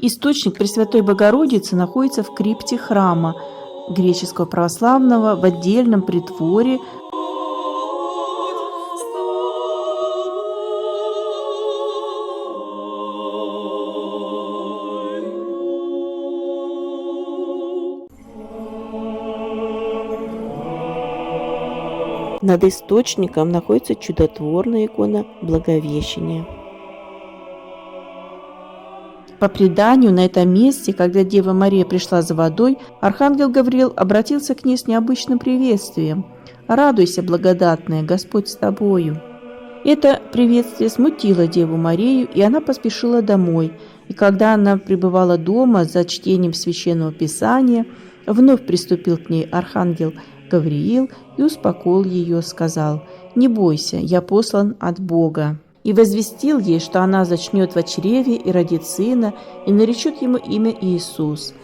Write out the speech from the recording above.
Источник Пресвятой Богородицы находится в крипте храма греческого православного в отдельном притворе. Над источником находится чудотворная икона Благовещения. По преданию, на этом месте, когда Дева Мария пришла за водой, архангел Гавриил обратился к ней с необычным приветствием: «Радуйся, благодатная, Господь с тобою». Это приветствие смутило Деву Марию, и она поспешила домой. И когда она пребывала дома за чтением Священного Писания, вновь приступил к ней архангел Гавриил и успокоил ее, сказал: «Не бойся, я послан от Бога». И возвестил ей, что она зачнет во чреве и родит сына, и наречет ему имя Иисус.